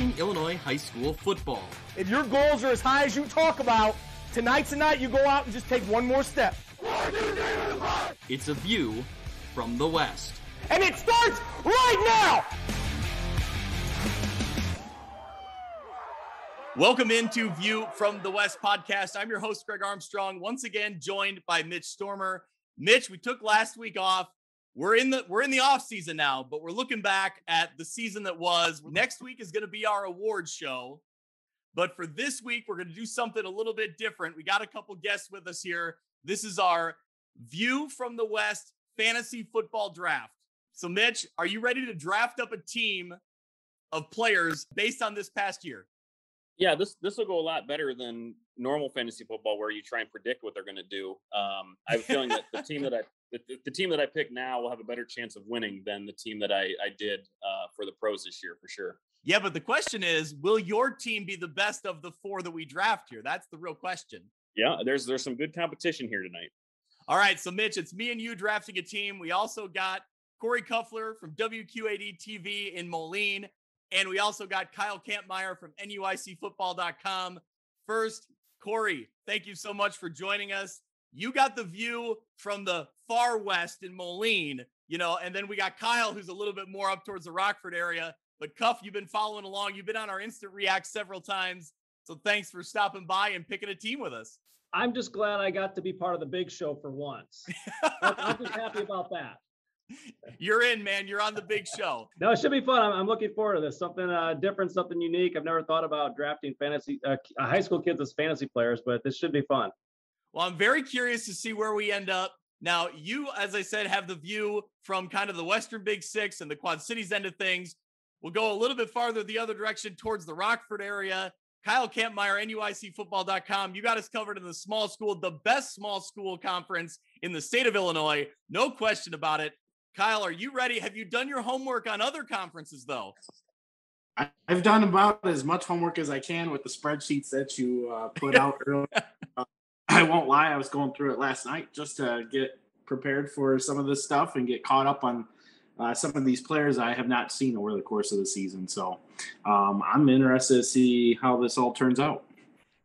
talking Illinois high school football. If your goals are as high as you talk about, tonight's the night you go out and just take one more step. It's a view from the West. And it starts right now! Welcome into View from the West podcast. I'm your host, Greg Armstrong, once again joined by Mitch Stormer. Mitch, we took last week off. We're in the off season now, but we're looking back at the season that was. Next week is going to be our awards show. But for this week, we're going to do something a little bit different. We got a couple guests with us here. This is our View from the West fantasy football draft. So Mitch, are you ready to draft up a team of players based on this past year? Yeah, this will go a lot better than normal fantasy football where you try and predict what they're going to do. I have a feeling that the team that I pick now will have a better chance of winning than the team that I did for the pros this year, for sure. Yeah, but the question is, will your team be the best of the four that we draft here? That's the real question. Yeah, there's some good competition here tonight. All right, so Mitch, it's me and you drafting a team. We also got Kory Kuffler from WQAD TV in Moline. And we also got Kyle Kampmier from NUICfootball.com. First, Kory, thank you so much for joining us. You got the view from the far west in Moline, and then we got Kyle, who's a little bit more up towards the Rockford area. But Cuff, you've been following along. You've been on our Instant React several times. So thanks for stopping by and picking a team with us. I'm just glad I got to be part of the big show for once. I'm just happy about that. You're in, man. You're on the big show. No, it should be fun. I'm looking forward to this. Something different, something unique. I've never thought about drafting fantasy high school kids as fantasy players, but this should be fun. Well, I'm very curious to see where we end up. Now, you, as I said, have the view from kind of the Western Big Six and the Quad Cities end of things. We'll go a little bit farther the other direction towards the Rockford area. Kyle Kampmier, NUICfootball.com. You got us covered in the small school, the best small school conference in the state of Illinois. No question about it. Kyle, are you ready? Have you done your homework on other conferences, though? I've done about as much homework as I can with the spreadsheets that you put out earlier. I won't lie. I was going through it last night just to get prepared for some of this stuff and get caught up on some of these players I have not seen over the course of the season. So I'm interested to see how this all turns out.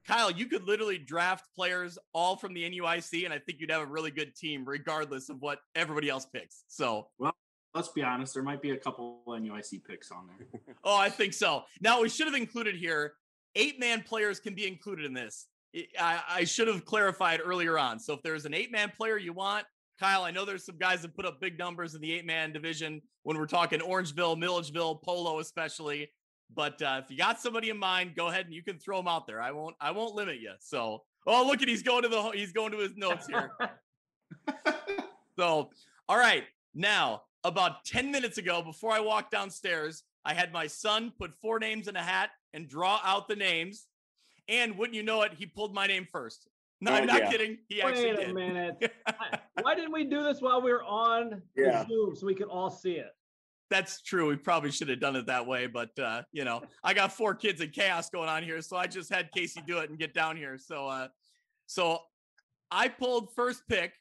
Kyle, you could literally draft players all from the NUIC, and I think you'd have a really good team regardless of what everybody else picks. So, well, let's be honest. There might be a couple NUIC picks on there. Oh, I think so. Now, we should have included here, 8-man players can be included in this. I should have clarified earlier on. So if there's an 8-man player you want, Kyle, I know there's some guys that put up big numbers in the 8-man division when we're talking Orangeville, Milledgeville, Polo especially. But if you got somebody in mind, go ahead and you can throw them out there. I won't limit you. So, oh, look at he's going to his notes here. So, all right. Now, about 10 minutes ago, before I walked downstairs, I had my son put 4 names in a hat and draw out the names. And wouldn't you know it, he pulled my name first. No, I'm not kidding. He actually did. Wait a minute. Why didn't we do this while we were on the Zoom so we could all see it? That's true. We probably should have done it that way, but I got 4 kids in chaos going on here, so I just had Casey do it and get down here. So I pulled first pick.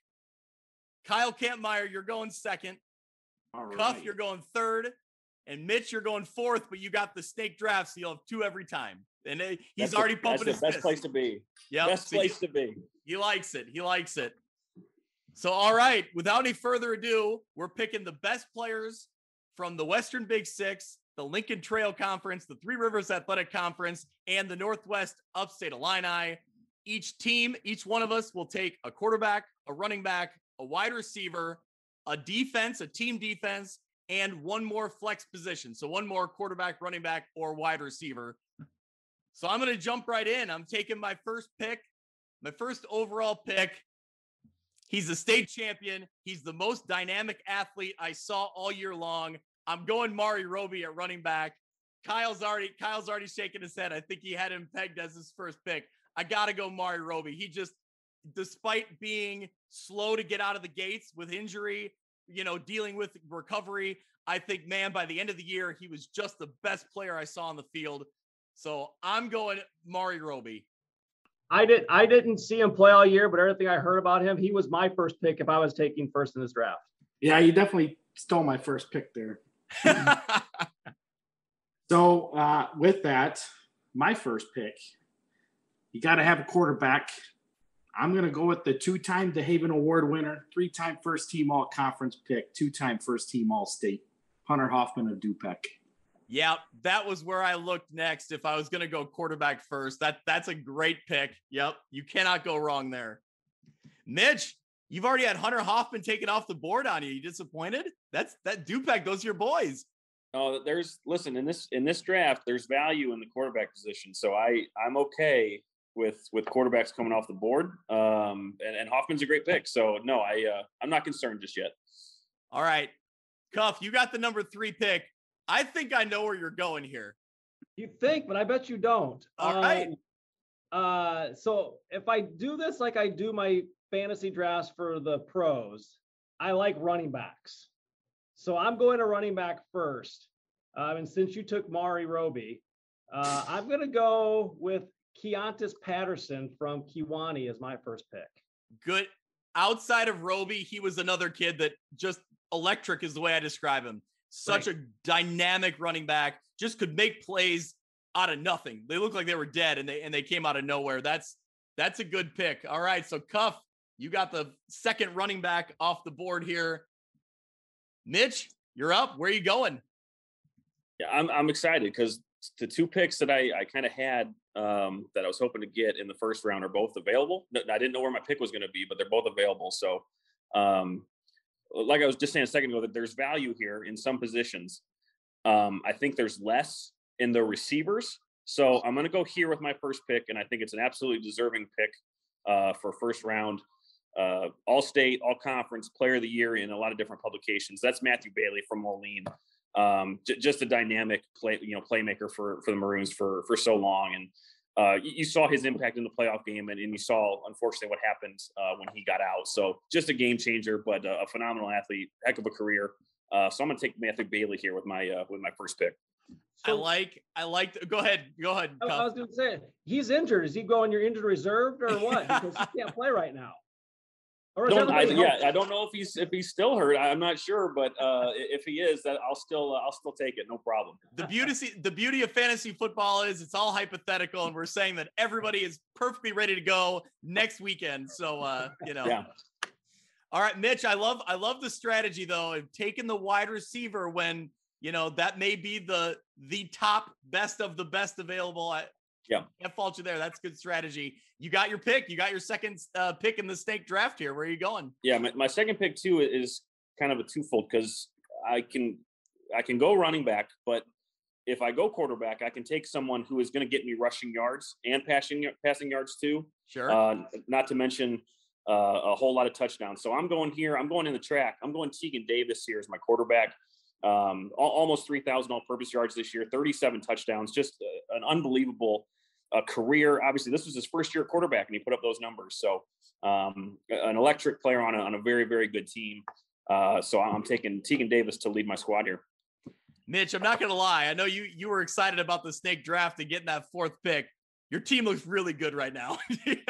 Kyle Kampmier, you're going second. All right. Cuff, you're going third, and Mitch, you're going fourth. But you got the snake draft, so you'll have 2 every time. And he's already pumping his fist. Best place to be. Yeah, best place to be. He likes it. He likes it. So all right, without any further ado, we're picking the best players from the Western Big Six, the Lincoln Trail Conference, the Three Rivers Athletic Conference, and the Northwest Upstate Illini. Each team, each one of us will take a quarterback, a running back, a wide receiver, a defense, a team defense, and one more flex position. So one more quarterback, running back, or wide receiver. So I'm going to jump right in. I'm taking my first pick, my first overall pick. He's a state champion. He's the most dynamic athlete I saw all year long. I'm going Mari Roby at running back. Kyle's already shaking his head. I think he had him pegged as his first pick. I got to go Mari Roby. He just, despite being slow to get out of the gates with injury, dealing with recovery, I think, man, by the end of the year, he was just the best player I saw on the field. So I'm going Mari Roby. I didn't see him play all year, but everything I heard about him, he was my first pick if I was taking first in this draft. Yeah, you definitely stole my first pick there. So with that, my first pick, you got to have a quarterback. I'm going to go with the 2-time DeHaven Award winner, 3-time first-team all-conference pick, 2-time first-team all-state, Hunter Hoffman of Dupec. Yeah, that was where I looked next if I was going to go quarterback first. That's a great pick. Yep, you cannot go wrong there. Mitch, you've already had Hunter Hoffman taken off the board on you. You disappointed? That Dupec, those are your boys. Oh, listen, in this draft, there's value in the quarterback position. So I'm okay with quarterbacks coming off the board. And Hoffman's a great pick. So no, I'm not concerned just yet. All right. Cuff, you got the number 3 pick. I think I know where you're going here. You think, but I bet you don't. All right. So if I do this like I do my fantasy drafts for the pros, I like running backs. So I'm going to running back first. And since you took Mari Roby, I'm going to go with Keontis Patterson from Kewanee as my first pick. Good. Outside of Roby, he was another kid that just electric is the way I describe him. Such a dynamic running back, just could make plays out of nothing. They looked like they were dead and they came out of nowhere. That's a good pick. All right. So Cuff, you got the second running back off the board here. Mitch, you're up. Where are you going? Yeah, I'm excited because the 2 picks that I kind of had that I was hoping to get in the first round are both available. I didn't know where my pick was going to be, but they're both available. So, like I was just saying a second ago, that there's value here in some positions. I think there's less in the receivers. So I'm going to go here with my first pick, and I think it's an absolutely deserving pick for first round, all-state, all-conference player of the year in a lot of different publications. That's Matthew Bailey from Moline. Just a dynamic playmaker for the Maroons for so long. And you saw his impact in the playoff game, and you saw, unfortunately, what happened when he got out. So just a game changer, but a phenomenal athlete, heck of a career. So I'm going to take Matthew Bailey here with my first pick. So, I like. Go ahead. I was going to say, he's injured. Is he going your injured reserved or what? Because he can't play right now. Or I don't know if he's still hurt. I'm not sure, but if he is, that I'll still take it. No problem. The beauty of fantasy football is it's all hypothetical, and we're saying that everybody is perfectly ready to go next weekend. So Yeah. All right, Mitch. I love the strategy though of taking the wide receiver when that may be the top best of the best available. Can't fault you there. That's good strategy. You got your pick. You got your second pick in the snake draft here. Where are you going? Yeah, my second pick too is kind of a twofold because I can go running back, but if I go quarterback, I can take someone who is going to get me rushing yards and passing yards too. Sure. Not to mention a whole lot of touchdowns. So I'm going here. I'm going in the track. I'm going Tegan Davis here as my quarterback. Almost 3,000 all-purpose yards this year, 37 touchdowns, just an unbelievable career. Obviously, this was his first year at quarterback, and he put up those numbers. So an electric player on a very, very good team. So I'm taking Tegan Davis to lead my squad here. Mitch, I'm not going to lie. I know you were excited about the snake draft and getting that 4th pick. Your team looks really good right now. The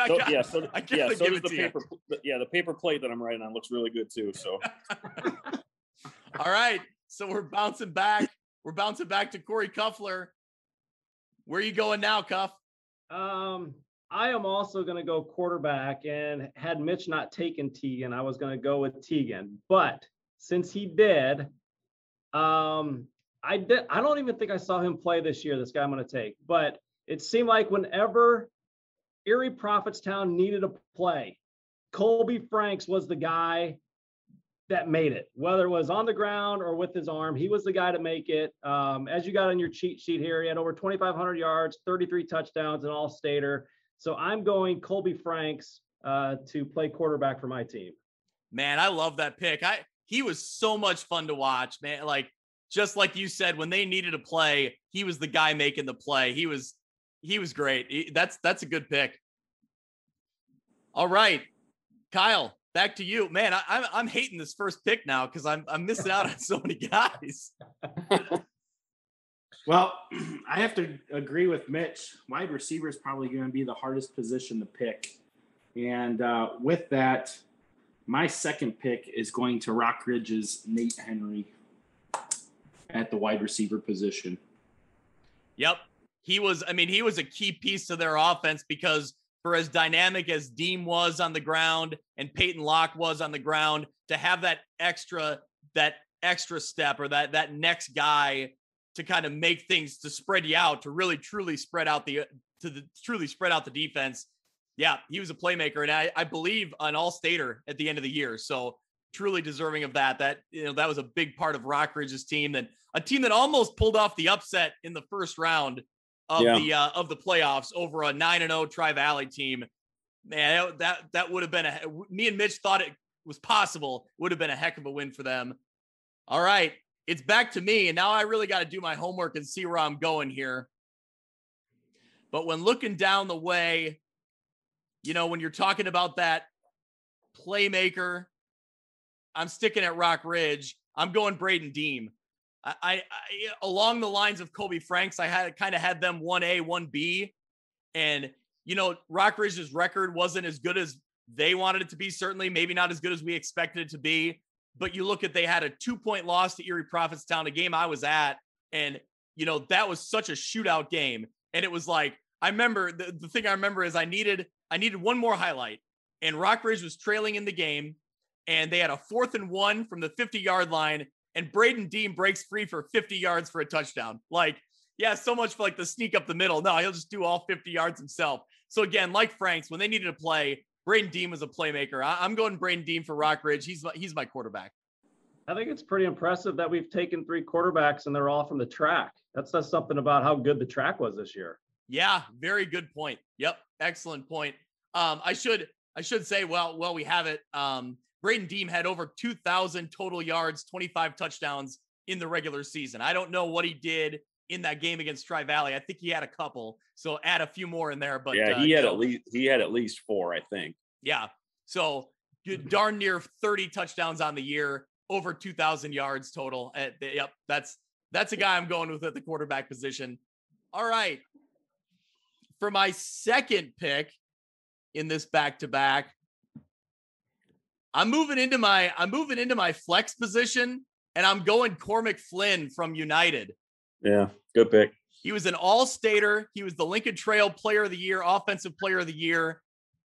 paper plate that I'm writing on looks really good too. So, all right. So we're bouncing back. We're bouncing back to Kory Kuffler. Where are you going now, Cuff? I am also going to go quarterback, and had Mitch not taken Tegan, I was going to go with Tegan. But since he did, I don't even think I saw him play this year, this guy I'm going to take. But it seemed like whenever Erie Prophetstown needed a play, Colby Franks was the guy that made it, whether it was on the ground or with his arm. He was the guy to make it. As you got on your cheat sheet here, he had over 2,500 yards, 33 touchdowns, an all-stater. So I'm going Colby Franks to play quarterback for my team. Man, I love that pick. He was so much fun to watch, man. Like, just like you said, when they needed a play, he was the guy making the play. He was great. That's a good pick. All right, Kyle. Back to you, man. I'm hating this first pick now because I'm missing out on so many guys. Well, I have to agree with Mitch. Wide receiver is probably going to be the hardest position to pick, and with that, my second pick is going to Rock Ridge's Nate Henry at the wide receiver position. Yep, he was a key piece to their offense because for as dynamic as Deem was on the ground and Peyton Locke was on the ground, to have that extra step or that next guy to kind of make things, to spread you out, to really truly spread out the defense. Yeah, he was a playmaker, and I believe an all-stater at the end of the year. So truly deserving of that. That was a big part of Rockridge's team, and a team that almost pulled off the upset in the first round of the playoffs over a 9-0 Tri-Valley team. Man, that would have been me and Mitch thought it was possible. Would have been a heck of a win for them. All right, it's back to me, and now I really got to do my homework and see where I'm going here. But when looking down the way, when you're talking about that playmaker, I'm sticking at Rock Ridge. I'm going Braden Deem. I along the lines of Kobe Franks, I had them 1A, 1B. And, Rock Ridge's record wasn't as good as they wanted it to be. Certainly, maybe not as good as we expected it to be. But you look at, they had a 2-point loss to Erie Prophetstown, a game I was at. And, that was such a shootout game. And it was like, I remember the thing I remember is I needed one more highlight, and Rock Ridge was trailing in the game, and they had a 4th and 1 from the 50-yard line, and Braden Deem breaks free for 50 yards for a touchdown. Like, yeah, so much for like the sneak up the middle. No, he'll just do all 50 yards himself. So again, like Franks, when they needed to play, Braden Deem was a playmaker. I'm going Braden Deem for Rock Ridge. He's my quarterback. I think it's pretty impressive that we've taken 3 quarterbacks and they're all from the TRAC. That says something about how good the TRAC was this year. Yeah, very good point. Yep, excellent point. I should say, well, we have it. Braden Deem had over 2,000 total yards, 25 touchdowns in the regular season. I don't know what he did in that game against Tri-Valley. I think he had a couple, so add a few more in there. But yeah, he had at least 4, I think. Yeah, so darn near 30 touchdowns on the year, over 2,000 yards total. Yep, that's a guy I'm going with at the quarterback position. All right, for my second pick in this back-to-back, I'm moving into my flex position, and I'm going Cormac Flynn from United. Yeah, good pick. He was an all-stater. He was the Lincoln Trail Player of the Year, Offensive Player of the Year.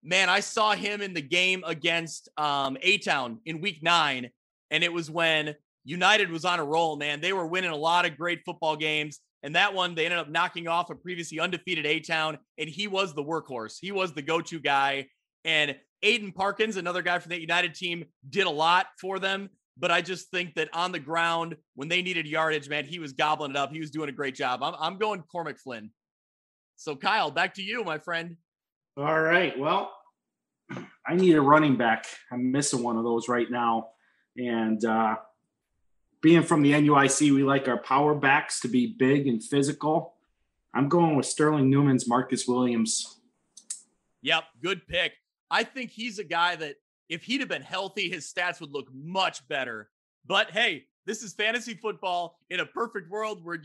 Man, I saw him in the game against A-Town in Week 9, and it was when United was on a roll, man. They were winning a lot of great football games, and that one, they ended up knocking off a previously undefeated A-Town, and he was the workhorse. He was the go-to guy, and Aiden Perkins, another guy from the United team, did a lot for them. But I just think that on the ground, when they needed yardage, man, he was gobbling it up. He was doing a great job. I'm going Cormac Flynn. So, Kyle, back to you, my friend. All right. Well, I need a running back. I'm missing one of those right now. And being from the NUIC, we like our power backs to be big and physical. I'm going with Sterling Newman's Marcus Williams. Yep, good pick. I think he's a guy that if he'd have been healthy, his stats would look much better. But hey, this is fantasy football. In a perfect world, we're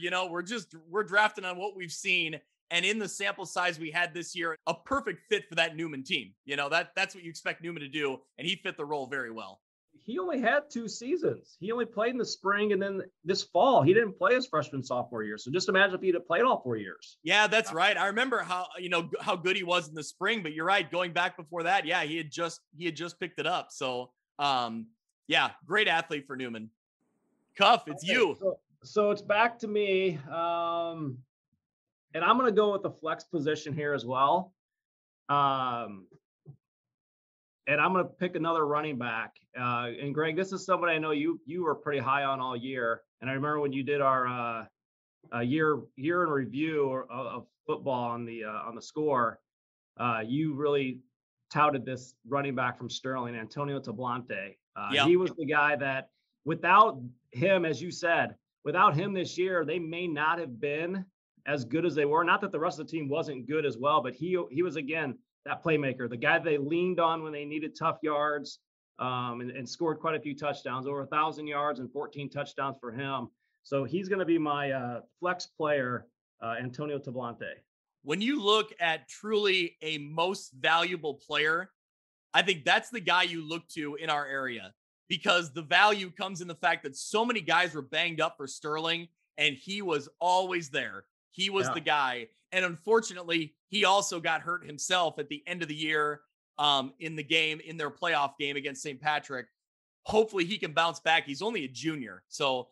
drafting on what we've seen. And in the sample size we had this year, a perfect fit for that Newman team. That's what you expect Newman to do. And he fit the role very well. He only had 2 seasons. He only played in the spring and then this fall. He didn't play his freshman, sophomore year. So just imagine if he'd have played all 4 years. Yeah, that's right. I remember how good he was in the spring, but you're right. Going back before that, yeah, he had just picked it up. So, yeah, great athlete for Newman. Cuff, it's you. So it's back to me. And I'm going to go with the flex position here as well. And I'm going to pick another running back. And Greg, this is somebody I know you were pretty high on all year. And I remember when you did our year in review of football on the score, you really touted this running back from Sterling, Antonio Tablante. Yep. He was the guy that without him, as you said, without him this year, they may not have been as good as they were. Not that the rest of the team wasn't good as well, but he was, again, that playmaker, the guy they leaned on when they needed tough yards, and scored quite a few touchdowns, over 1,000 yards and 14 touchdowns for him. So he's going to be my flex player, Antonio Tablante. When you look at truly a most valuable player, I think that's the guy you look to in our area, because the value comes in the fact that so many guys were banged up for Sterling, and he was always there. He was the guy. And unfortunately, he also got hurt himself at the end of the year in their playoff game against St. Patrick. Hopefully he can bounce back. He's only a junior. So,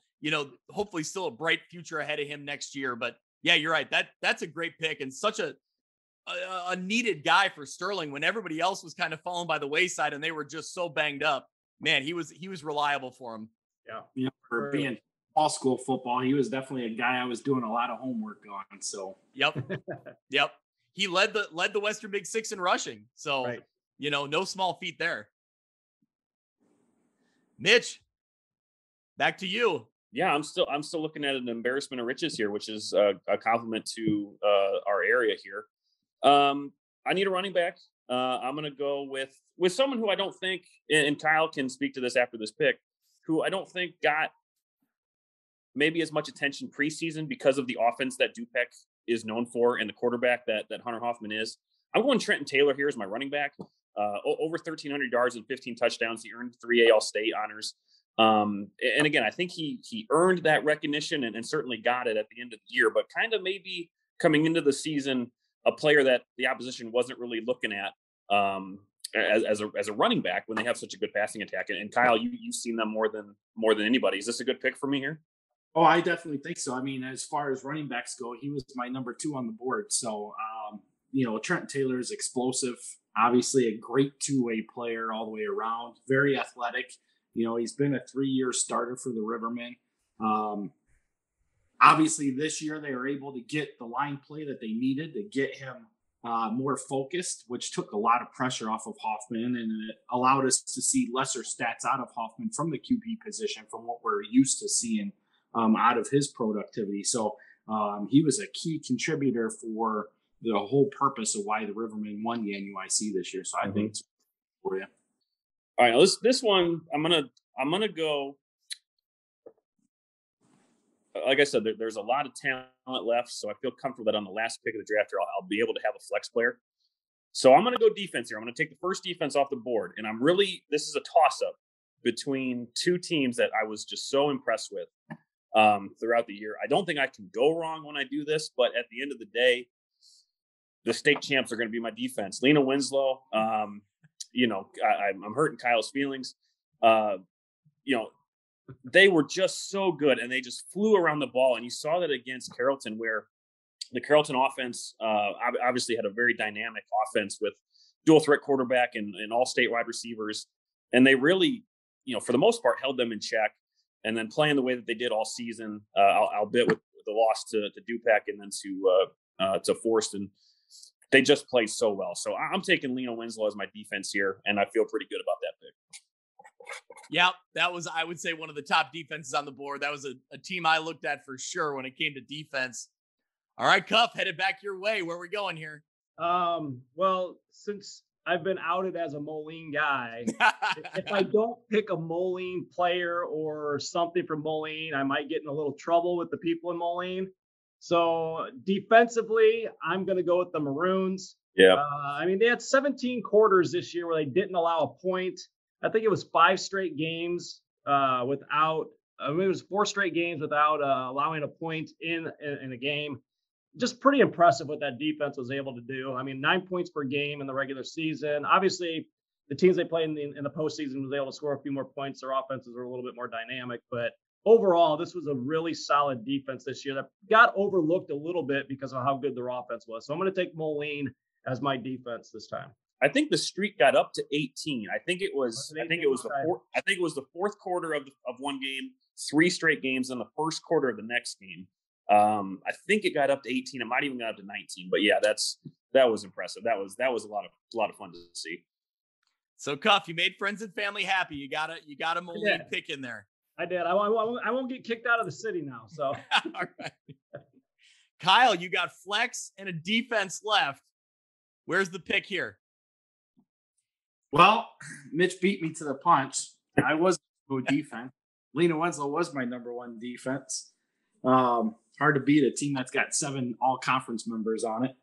hopefully still a bright future ahead of him next year. But yeah, you're right. That's a great pick and such a needed guy for Sterling when everybody else was kind of falling by the wayside and they were just so banged up. Man, he was reliable for him. Yeah. For being all school football, he was definitely a guy I was doing a lot of homework on. So yep. He led the Western Big Six in rushing. So no small feat there. Mitch, back to you. Yeah, I'm still looking at an embarrassment of riches here, which is a compliment to our area here. I need a running back. I'm going to go with someone who I don't think, and Kyle can speak to this after this pick, who I don't think got maybe as much attention preseason because of the offense that Dupac is known for and the quarterback that Hunter Hoffman is. I'm going Trenton Taylor here as my running back. Over 1,300 yards and 15 touchdowns. He earned 3A All-State honors. And again, I think he earned that recognition and certainly got it at the end of the year, but kind of maybe coming into the season, a player that the opposition wasn't really looking at as a running back when they have such a good passing attack. And Kyle, you've seen them more than anybody. Is this a good pick for me here? Oh, I definitely think so. I mean, as far as running backs go, he was my number 2 on the board. So, Trent Taylor is explosive, obviously a great two-way player all the way around, very athletic. He's been a 3-year starter for the Rivermen. Obviously, this year they were able to get the line play that they needed to get him more focused, which took a lot of pressure off of Hoffman, and it allowed us to see lesser stats out of Hoffman from the QB position from what we're used to seeing out of his productivity. So he was a key contributor for the whole purpose of why the Rivermen won the NUIC this year. So I think it's for you. All right, now this one I'm gonna go. Like I said, there's a lot of talent left, so I feel comfortable that on the last pick of the draft, I'll be able to have a flex player. So I'm going to go defense here. I'm going to take the first defense off the board, and this is a toss-up between two teams that I was just so impressed with throughout the year. I don't think I can go wrong when I do this, but at the end of the day, the state champs are going to be my defense. Lena Winslow, I'm hurting Kyle's feelings. They were just so good, and they just flew around the ball. And you saw that against Carrollton, where the Carrollton offense obviously had a very dynamic offense with dual threat quarterback and all-state wide receivers. And they really, for the most part, held them in check. And then playing the way that they did all season, albeit with the loss to Dupac and then to Forest, and they just played so well. So I'm taking Lena Winslow as my defense here, and I feel pretty good about that pick. Yeah, that was, I would say, one of the top defenses on the board. That was a team I looked at for sure when it came to defense. All right, Cuff, headed back your way. Where are we going here? Well, since I've been outed as a Moline guy, if I don't pick a Moline player or something from Moline, I might get in a little trouble with the people in Moline. So defensively, I'm going to go with the Maroons. Yeah. They had 17 quarters this year where they didn't allow a point. I think it was 5 straight games without. It was 4 straight games without allowing a point in a game. Just pretty impressive what that defense was able to do. 9 points per game in the regular season. Obviously, the teams they played in the postseason was able to score a few more points. Their offenses were a little bit more dynamic, but overall, this was a really solid defense this year that got overlooked a little bit because of how good their offense was. So I'm going to take Moline as my defense this time. I think the streak got up to 18. I think it was the fourth quarter of one game, 3 straight games, and the first quarter of the next game. I think it got up to 18. It might even got up to 19. But yeah, that was impressive. That was a lot of fun to see. So Cuff, you made friends and family happy. You got a Moline pick in there. I did. I won't get kicked out of the city now. So all right. Kyle, you got flex and a defense left. Where's the pick here? Well, Mitch beat me to the punch. I was going to go defense. Lena Winslow was my number 1 defense. Hard to beat a team that's got 7 all-conference members on it.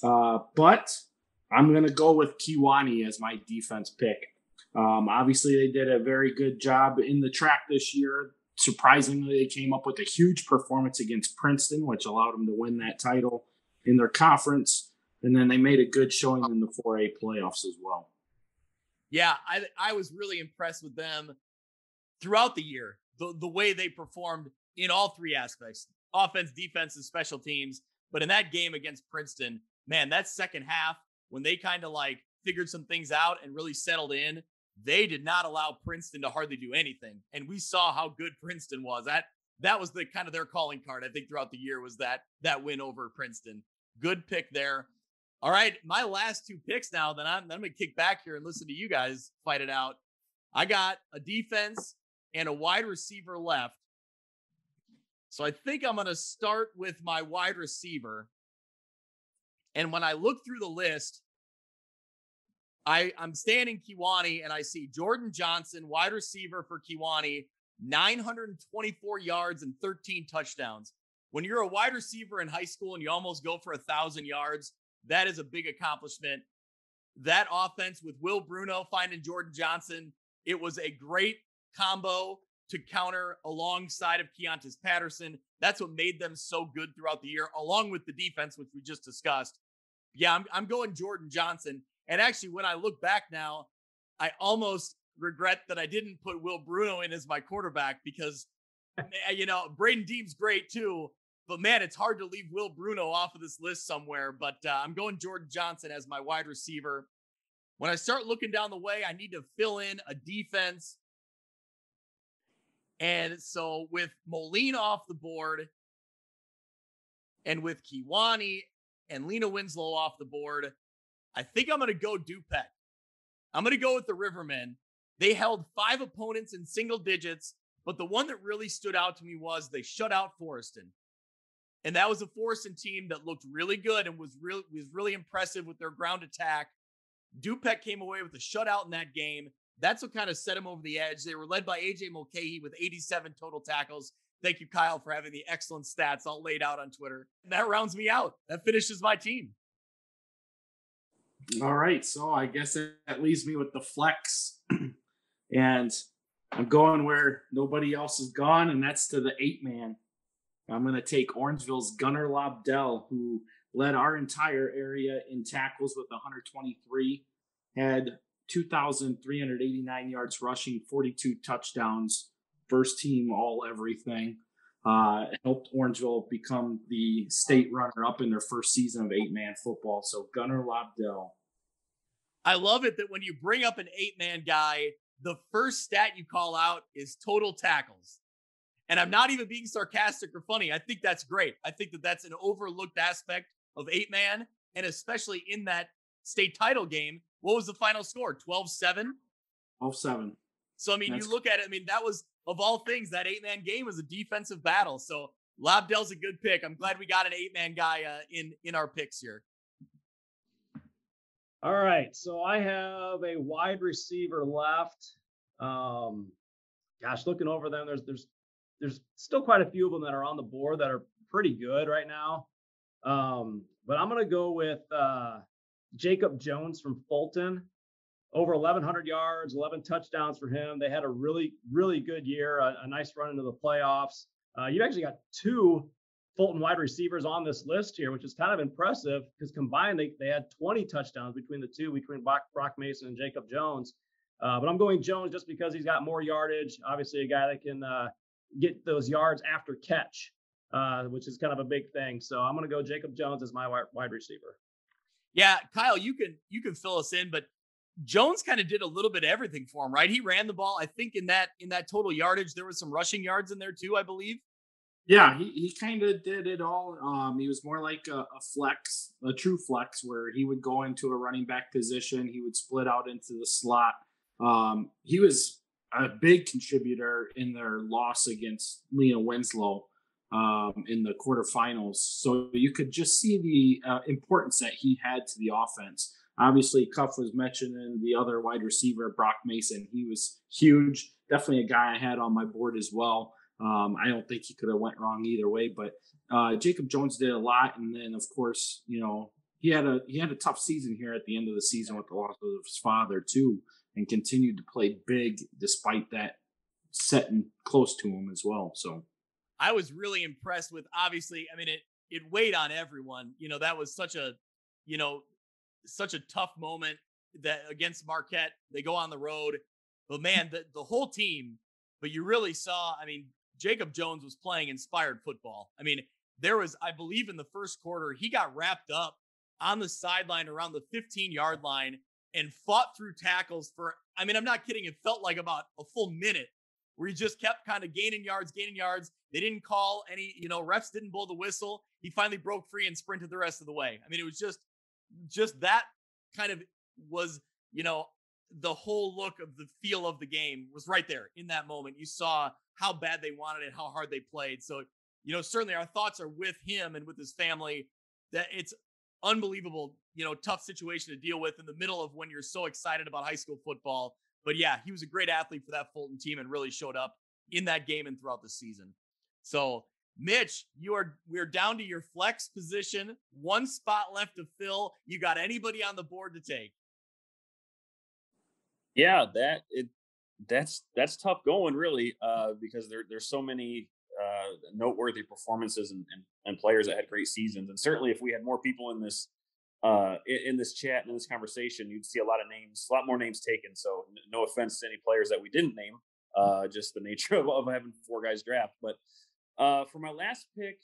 But I'm going to go with Kewanee as my defense pick. Obviously, they did a very good job in the TRAC this year surprisingly, they came up with a huge performance against Princeton, which allowed them to win that title in their conference. And then they made a good showing in the 4A playoffs as well. Yeah, I was really impressed with them throughout the year, the way they performed in all three aspects, offense, defense, and special teams. But in that game against Princeton, man, that second half, when they kind of like figured some things out and really settled in, they did not allow Princeton to hardly do anything. And we saw how good Princeton was. That was the kind of their calling card, I think, throughout the year, was that win over Princeton. Good pick there. All right, my last two picks now, then I'm going to kick back here and listen to you guys fight it out. I got a defense and a wide receiver left. So I think I'm going to start with my wide receiver. And when I look through the list, I'm standing Kewanee and I see Jordan Johnson, wide receiver for Kewanee, 924 yards and 13 touchdowns. When you're a wide receiver in high school and you almost go for 1,000 yards, that is a big accomplishment. That offense with Will Bruno finding Jordan Johnson, it was a great combo to counter alongside of Keontae Patterson. That's what made them so good throughout the year, along with the defense, which we just discussed. Yeah, I'm going Jordan Johnson. And actually, when I look back now, I almost regret that I didn't put Will Bruno in as my quarterback because, you know, Braden Deem's great too. But man, it's hard to leave Will Bruno off of this list somewhere. But I'm going Jordan Johnson as my wide receiver. When I start looking down the way, I need to fill in a defense. And so with Moline off the board and with Kewanee and Lena Winslow off the board, I think I'm going to go Dupek. I'm going to go with the Rivermen. They held 5 opponents in single digits, but the one that really stood out to me was they shut out Forreston. And that was a Forreston team that looked really good and was really impressive with their ground attack. Dupek came away with a shutout in that game. That's what kind of set them over the edge. They were led by AJ Mulcahy with 87 total tackles. Thank you, Kyle, for having the excellent stats all laid out on Twitter. And that rounds me out. That finishes my team. All right, so I guess that leaves me with the flex. And I'm going where nobody else has gone, and that's to the 8-man. I'm going to take Orangeville's Gunnar Lobdell, who led our entire area in tackles with 123, had 2,389 yards rushing, 42 touchdowns, first team all everything. Helped Orangeville become the state runner-up in their first season of 8-man football. So Gunnar Lobdell. I love it that when you bring up an 8-man guy, the first stat you call out is total tackles. And I'm not even being sarcastic or funny. I think that's great. I think that that's an overlooked aspect of 8-man, and especially in that state title game. What was the final score? 12-7? 12-7. So, I mean, you look at it, I mean, that was, of all things, that 8-man game was a defensive battle. So Lobdell's a good pick. I'm glad we got an 8-man guy in our picks here. All right, so I have a wide receiver left. Looking over them, there's still quite a few of them that are on the board that are pretty good right now. But I'm going to go with Jacob Jones from Fulton. Over 1,100 yards, 11 touchdowns for him. They had a really, really good year, a nice run into the playoffs. You actually got 2 Fulton wide receivers on this list here, which is kind of impressive because combined they had 20 touchdowns between the two, between Brock Mason and Jacob Jones. But I'm going Jones just because he's got more yardage. Obviously, a guy that can get those yards after catch, which is kind of a big thing. So I'm going to go Jacob Jones as my wide receiver. Yeah, Kyle, you can fill us in, but Jones kind of did a little bit of everything for him, right? He ran the ball. I think in that total yardage, there was some rushing yards in there too, I believe. Yeah, he kind of did it all. He was more like a flex, a true flex, where he would go into a running back position. He would split out into the slot. He was a big contributor in their loss against Lena Winslow in the quarterfinals. So you could just see the importance that he had to the offense. Obviously, Cuff was mentioning the other wide receiver, Brock Mason. He was huge. Definitely a guy I had on my board as well. I don't think he could have went wrong either way, but Jacob Jones did a lot. And then, of course, you know, he had a tough season here at the end of the season with the loss of his father too, and continued to play big despite that sitting close to him as well. So I was really impressed with, obviously, I mean, it weighed on everyone. That was such a tough moment that against Marquette. They go on the road, but man, the whole team, but you really saw, I mean, Jacob Jones was playing inspired football. I mean, there was, I believe in the first quarter, he got wrapped up on the sideline around the 15-yard line and fought through tackles for, I mean, I'm not kidding. It felt like about a full minute where he just kept kind of gaining yards. They didn't call any, refs didn't blow the whistle. He finally broke free and sprinted the rest of the way. I mean, it was just that kind of was, the whole look of the feel of the game was right there in that moment. You saw how bad they wanted it, how hard they played. So, certainly our thoughts are with him and with his family. That it's unbelievable, tough situation to deal with in the middle of when you're so excited about high school football. But yeah, he was a great athlete for that Fulton team and really showed up in that game and throughout the season. So Mitch, we're down to your flex position. One spot left to fill. You got anybody on the board to take? Yeah, that's tough going, really, because there's so many noteworthy performances and players that had great seasons. And certainly, if we had more people in this chat and in this conversation, you'd see a lot more names taken. So no offense to any players that we didn't name, just the nature of having four guys draft. But for my last pick,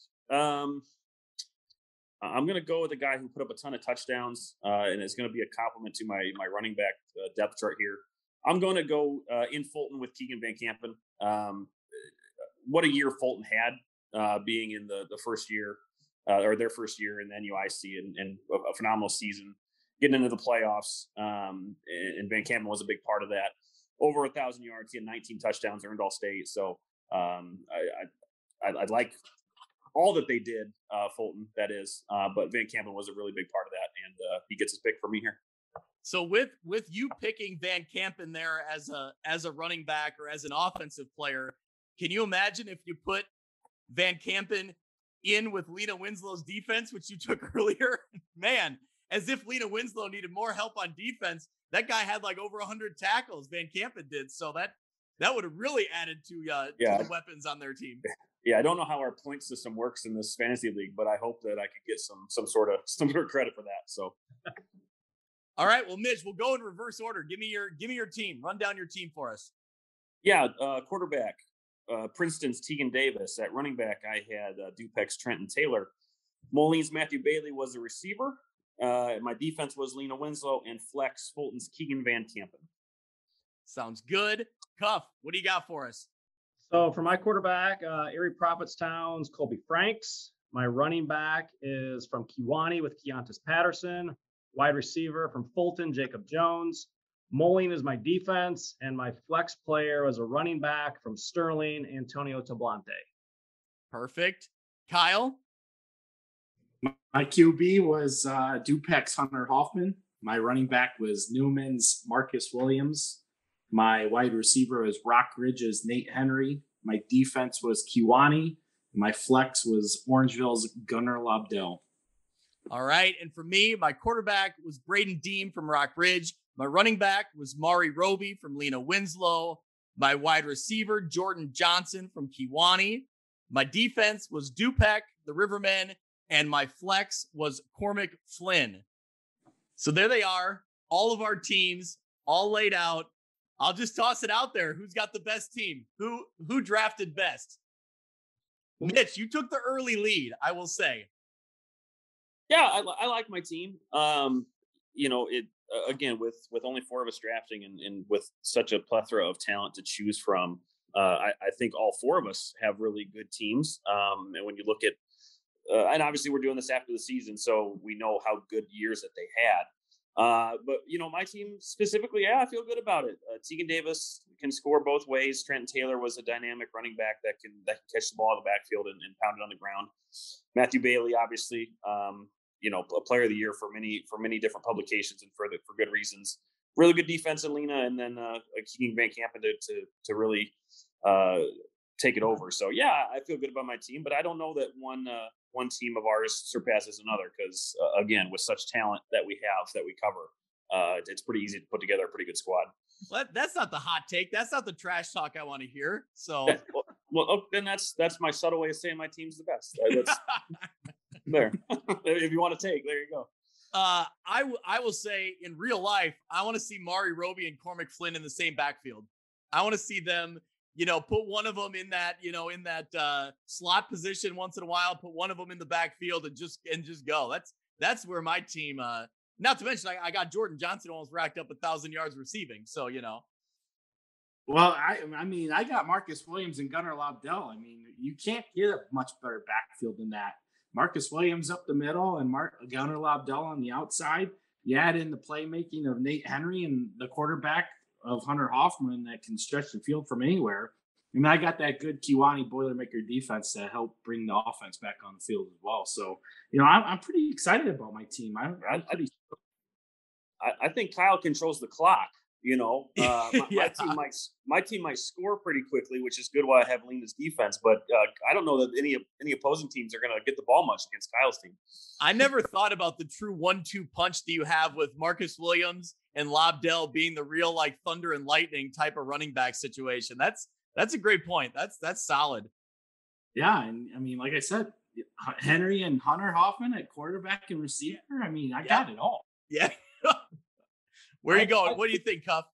I'm going to go with a guy who put up a ton of touchdowns, and it's going to be a compliment to my running back depth chart here. I'm going to go in Fulton with Keegan Van Kampen. What a year Fulton had, being in the first year, or their first year in the NUIC, and a phenomenal season, getting into the playoffs. And Van Kampen was a big part of that. Over 1,000 yards, he had 19 touchdowns, earned All-State. So I'd like all that they did, Fulton, that is. But Van Kampen was a really big part of that, and he gets his pick for me here. So with you picking Van Kampen there as a running back or as an offensive player, can you imagine if you put Van Kampen in with Lena Winslow's defense, which you took earlier? Man, as if Lena Winslow needed more help on defense. That guy had like over 100 tackles, Van Kampen did. So that would have really added to the weapons on their team. Yeah, I don't know how our point system works in this fantasy league, but I hope that I could get some sort of credit for that. So, all right, well, Mitch, we'll go in reverse order. Give me your team. Run down your team for us. Yeah, quarterback, Princeton's Tegan Davis. At running back, I had Dupex's Trenton Taylor. Moline's Matthew Bailey was the receiver. My defense was Lena Winslow, and flex Fulton's Keegan Van Kampen. Sounds good. Cuff, what do you got for us? So for my quarterback, Erie Prophetstown's Colby Franks. My running back is from Kewanee with Keontis Patterson. Wide receiver from Fulton, Jacob Jones. Moline is my defense, and my flex player was a running back from Sterling, Antonio Tablante. Perfect. Kyle? My QB was Dupex's Hunter Hoffman. My running back was Newman's Marcus Williams. My wide receiver was Rock Ridge's Nate Henry. My defense was Kewanee. My flex was Orangeville's Gunnar Lobdell. All right. And for me, my quarterback was Braden Deem from Rock Ridge. My running back was Mari Roby from Lena Winslow. My wide receiver, Jordan Johnson from Kewanee. My defense was Dupek, the Rivermen. And my flex was Cormac Flynn. So there they are. All of our teams all laid out. I'll just toss it out there. Who's got the best team? Who drafted best? Mitch, you took the early lead, I will say. Yeah, I like my team. Again, with only four of us drafting and with such a plethora of talent to choose from, I think all four of us have really good teams. And when you look at, and obviously we're doing this after the season, so we know how good years that they had. But my team specifically, yeah, I feel good about it. Tegan Davis can score both ways. Trent Taylor was a dynamic running back that can catch the ball in the backfield and pound it on the ground. Matthew Bailey, obviously, a player of the year for many different publications and for good reasons. Really good defense in Lena, and then Keegan Van Kampen to really take it over. So yeah, I feel good about my team, but I don't know that one team of ours surpasses another because again, with such talent that we cover, it's pretty easy to put together a pretty good squad. That's not the hot take. That's not the trash talk I want to hear. So, then that's my subtle way of saying my team's the best. That's, there, if you want to take, there you go. I will say in real life, I want to see Mari Roby and Cormac Flynn in the same backfield. I want to see them, put one of them in that, in that slot position once in a while, put one of them in the backfield and just go. That's where my team, not to mention I got Jordan Johnson almost racked up 1,000 yards receiving. So, Well, I got Marcus Williams and Gunnar Lobdell. I mean, you can't get a much better backfield than that. Marcus Williams up the middle and Gunnar Lobdell on the outside. You add in the playmaking of Nate Henry and the quarterback of Hunter Hoffman that can stretch the field from anywhere. And I got that good Kiwani Boilermaker defense to help bring the offense back on the field as well. So, I'm pretty excited about my team. I think Kyle controls the clock. Yeah. My team might score pretty quickly, which is good while I have Lena's defense. But I don't know that any opposing teams are going to get the ball much against Kyle's team. I never thought about the true 1-2 punch that you have with Marcus Williams and Lobdell being the real like thunder and lightning type of running back situation. That's a great point. That's solid. Yeah, and I mean, like I said, Henry and Hunter Hoffman at quarterback and receiver. I mean, I got it all. Yeah. Where are you going? What do you think, Cuff?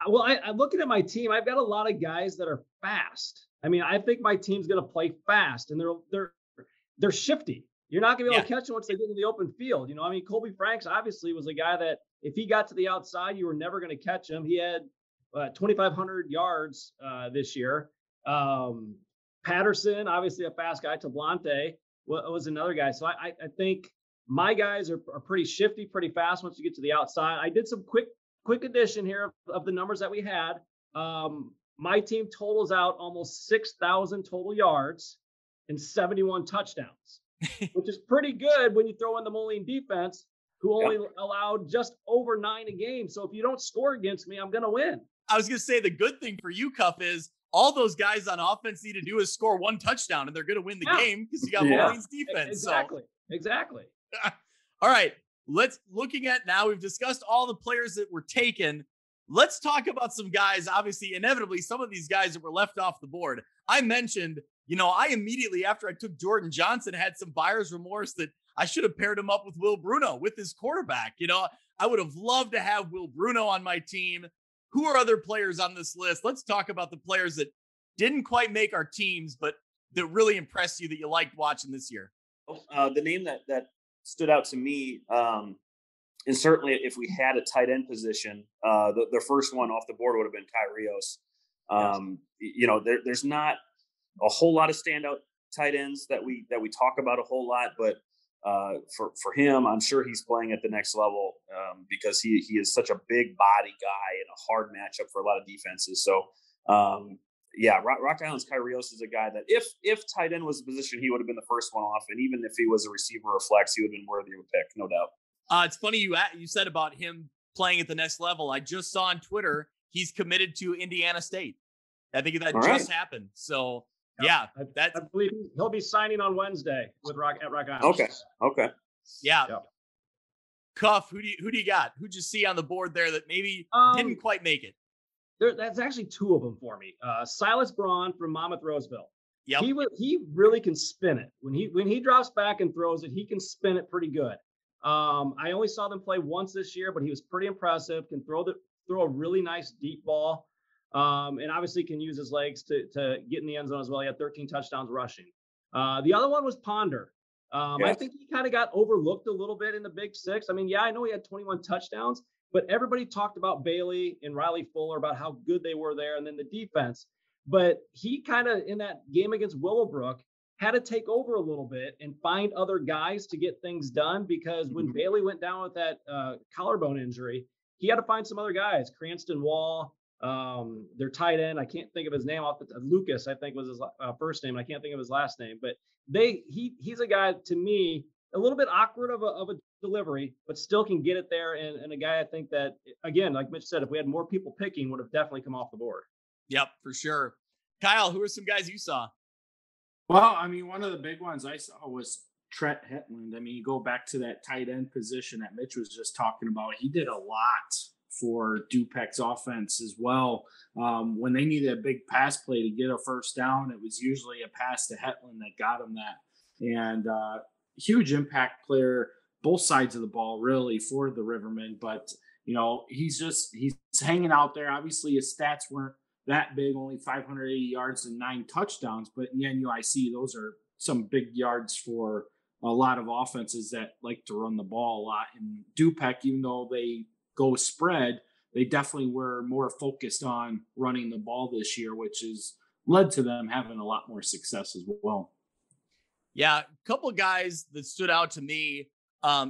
Well, I'm looking at my team. I've got a lot of guys that are fast. I mean, I think my team's going to play fast, and they're shifty. You're not going to be able to catch them once they get in the open field. Colby Franks obviously was a guy that if he got to the outside, you were never going to catch him. He had 2,500 yards this year. Patterson, obviously a fast guy. Tablante was another guy. So I think my guys are pretty shifty, pretty fast once you get to the outside. I did some quick addition here of the numbers that we had. My team totals out almost 6,000 total yards and 71 touchdowns, which is pretty good when you throw in the Moline defense, who only allowed just over 9 a game. So if you don't score against me, I'm going to win. I was going to say the good thing for you, Cuff, is all those guys on offense need to do is score 1 touchdown, and they're going to win the game because you got Moline's defense. Exactly. All right. Looking at now, we've discussed all the players that were taken. Let's talk about some guys. Obviously, inevitably, some of these guys that were left off the board. I mentioned, I immediately after I took Jordan Johnson had some buyer's remorse that I should have paired him up with Will Bruno with his quarterback. I would have loved to have Will Bruno on my team. Who are other players on this list? Let's talk about the players that didn't quite make our teams, but that really impressed you that you liked watching this year. The name that stood out to me, and certainly if we had a tight end position, the first one off the board would have been Kai Rios. There's not a whole lot of standout tight ends that we talk about a whole lot, but for him, I'm sure he's playing at the next level because he is such a big body guy and a hard matchup for a lot of defenses. So, Rock Island's Kai Rios is a guy that if tight end was the position, he would have been the first one off. And even if he was a receiver or flex, he would have been worthy of a pick, no doubt. It's funny you said about him playing at the next level. I just saw on Twitter he's committed to Indiana State. I think that just happened. So I believe he'll be signing on Wednesday at Rock Island. Okay. Yeah. Cuff, who do you got? Who'd you see on the board there that maybe didn't quite make it? That's actually 2 of them for me. Silas Braun from Monmouth Roseville. Yep. He really can spin it. When he drops back and throws it, he can spin it pretty good. I only saw them play once this year, but he was pretty impressive. Can throw a really nice deep ball, and obviously can use his legs to get in the end zone as well. He had 13 touchdowns rushing. The other one was Ponder. I think he kind of got overlooked a little bit in the Big Six. I mean, I know he had 21 touchdowns, but everybody talked about Bailey and Riley Fuller about how good they were there, and then the defense. But he kind of, in that game against Willowbrook, had to take over a little bit and find other guys to get things done, because when Bailey went down with that collarbone injury, he had to find some other guys. Cranston Wall, their tight end, I can't think of his name Lucas, I think was his first name. I can't think of his last name, but he's a guy, to me, a little bit awkward of a delivery, but still can get it there. And a guy I think that, again, like Mitch said, if we had more people picking, would have definitely come off the board. Yep, for sure. Kyle, who are some guys you saw? Well, I mean, one of the big ones I saw was Trent Hetland. I mean, you go back to that tight end position that Mitch was just talking about. He did a lot for Dupek's offense as well. When they needed a big pass play to get a first down, it was usually a pass to Hetland that got him that. And huge impact player, both sides of the ball, really, for the Rivermen. But, he's hanging out there. Obviously, his stats weren't that big, only 580 yards and 9 touchdowns. But in the NUIC, those are some big yards for a lot of offenses that like to run the ball a lot. And Dupek, even though they go spread, they definitely were more focused on running the ball this year, which has led to them having a lot more success as well. Yeah, a couple of guys that stood out to me.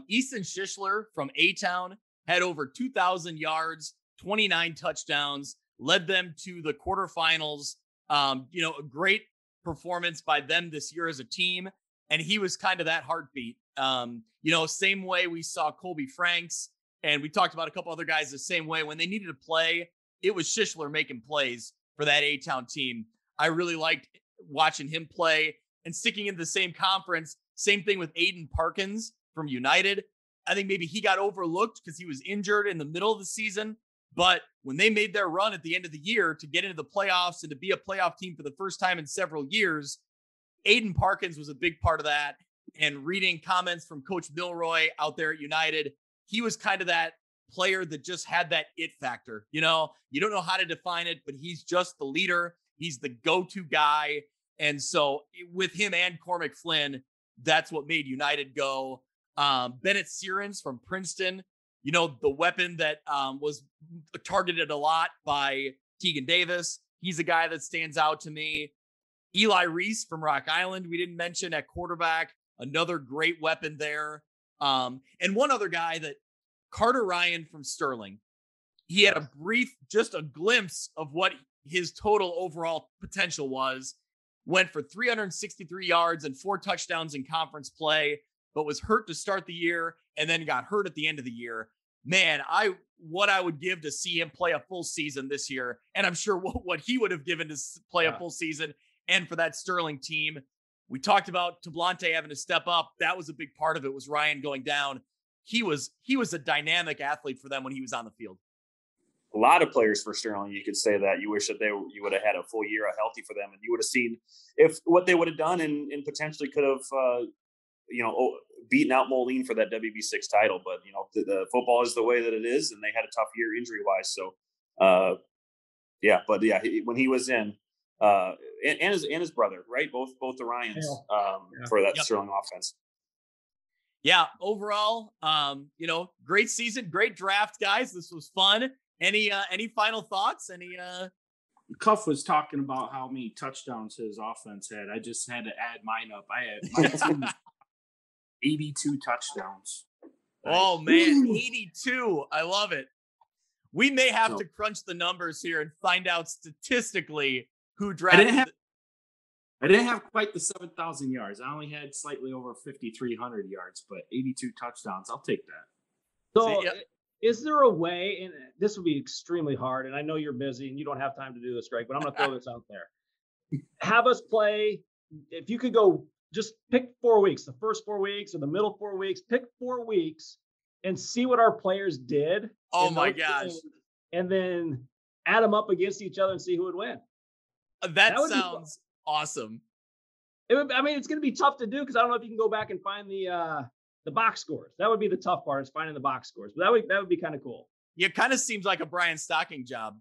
Easton Schisler from A-Town had over 2,000 yards, 29 touchdowns, led them to the quarterfinals. A great performance by them this year as a team. And he was kind of that heartbeat. Same way we saw Colby Franks, and we talked about a couple other guys the same way. When they needed to play, it was Schisler making plays for that A-Town team. I really liked watching him play and sticking in the same conference. Same thing with Aiden Perkins from United. I think maybe he got overlooked because he was injured in the middle of the season. But when they made their run at the end of the year to get into the playoffs and to be a playoff team for the first time in several years, Aiden Perkins was a big part of that. And reading comments from Coach Milroy out there at United, he was kind of that player that just had that it factor. You don't know how to define it, but he's just the leader. He's the go-to guy. And so with him and Cormac Flynn, that's what made United go. Bennett Sirens from Princeton, the weapon that was targeted a lot by Tegan Davis. He's a guy that stands out to me. Eli Reese from Rock Island, we didn't mention at quarterback, another great weapon there. And one other guy, that Carter Ryan from Sterling. He had just a glimpse of what his total overall potential was. Went for 363 yards and 4 touchdowns in conference play, but was hurt to start the year and then got hurt at the end of the year. Man, what I would give to see him play a full season this year. And I'm sure what he would have given to play a full season. And for that Sterling team, we talked about Tablante having to step up. That was a big part of it, was Ryan going down. He was a dynamic athlete for them when he was on the field. A lot of players for Sterling, you could say that you wish that you would have had a full year healthy for them, and you would have seen if what they would have done and potentially could have, beaten out Moline for that WB6 title. But the football is the way that it is, and they had a tough year injury wise. So, when he was in, and his brother, right, both the Ryans, for that Sterling offense. Yeah, overall, great season, great draft, guys. This was fun. Any final thoughts? Cuff was talking about how many touchdowns his offense had. I just had to add mine up. I had my team 82 touchdowns. Oh man, 82. I love it. We may have to crunch the numbers here and find out statistically who drafted. I didn't have quite the 7,000 yards. I only had slightly over 5,300 yards, but 82 touchdowns. I'll take that. So is there a way, and this would be extremely hard, and I know you're busy and you don't have time to do this, Greg, but I'm going to throw this out there. Have us play, if you could go, just pick 4 weeks, the first 4 weeks or the middle 4 weeks, pick 4 weeks and see what our players did. Oh my gosh. And then add them up against each other and see who would win. That sounds awesome. It's going to be tough to do because I don't know if you can go back and find the box scores. That would be the tough part, is finding the box scores. But that would be kind of cool. Yeah, it kind of seems like a Brian Stocking job.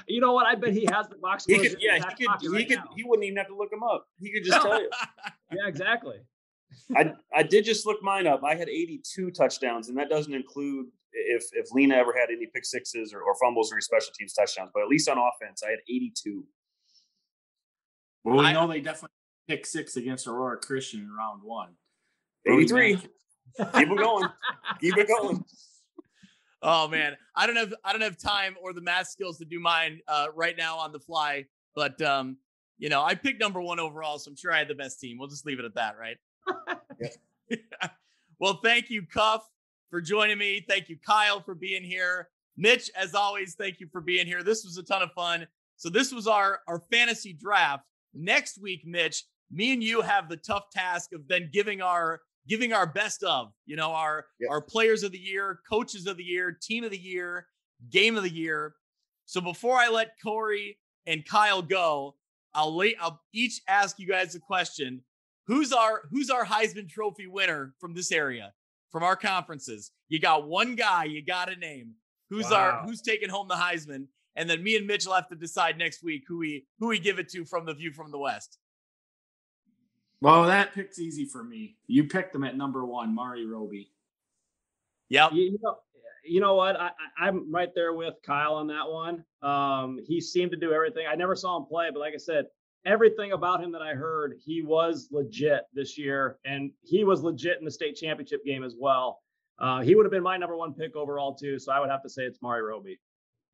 You know what? I bet he has the box scores. He wouldn't even have to look them up. He could just tell you. Yeah, exactly. I did just look mine up. I had 82 touchdowns, and that doesn't include if Lena ever had any pick sixes or fumbles or any special teams touchdowns. But at least on offense, I had 82. Well, we know they definitely pick 6 against Aurora Christian in round 1. 83. Keep it going. Keep it going. Oh man, I don't have time or the math skills to do mine right now on the fly. But I picked number 1 overall, so I'm sure I had the best team. We'll just leave it at that, right? Well, thank you, Cuff, for joining me. Thank you, Kyle, for being here. Mitch, as always, thank you for being here. This was a ton of fun. So this was our fantasy draft. Next week, Mitch, me and you have the tough task of then giving our best of, our players of the year, coaches of the year, team of the year. game of the year. So before I let Kory and Kyle go, I'll each ask you guys a question. Who's our Heisman Trophy winner from this area, from our conferences? You got one guy you got to name. Who's taking home the Heisman? And then me and Mitch will have to decide next week who we give it to from the View from the West. Well, that pick's easy for me. You picked them at number 1, Mari Roby. Yep. You know what? I'm right there with Kyle on that one. He seemed to do everything. I never saw him play, but like I said, everything about him that I heard, he was legit this year, and he was legit in the state championship game as well. He would have been my number 1 pick overall too, so I would have to say it's Mari Roby.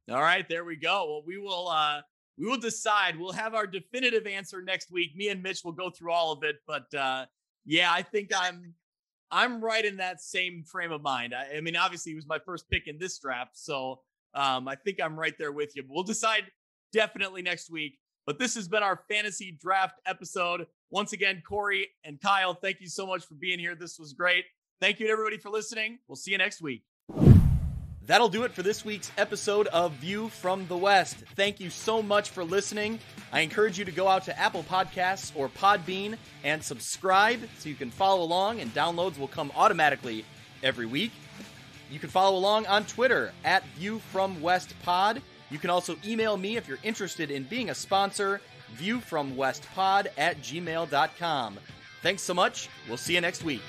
All right, there we go. Well, we will decide. We'll have our definitive answer next week. Me and Mitch will go through all of it, but yeah, I think I'm right in that same frame of mind. I mean, obviously, he was my first pick in this draft, so I think I'm right there with you. But we'll decide definitely next week. But this has been our fantasy draft episode. Once again, Kory and Kyle, thank you so much for being here. This was great. Thank you to everybody for listening. We'll see you next week. That'll do it for this week's episode of View from the West. Thank you so much for listening. I encourage you to go out to Apple Podcasts or Podbean and subscribe so you can follow along, and downloads will come automatically every week. You can follow along on Twitter at ViewFromWestPod. You can also email me if you're interested in being a sponsor, viewfromwestpod@gmail.com. Thanks so much. We'll see you next week.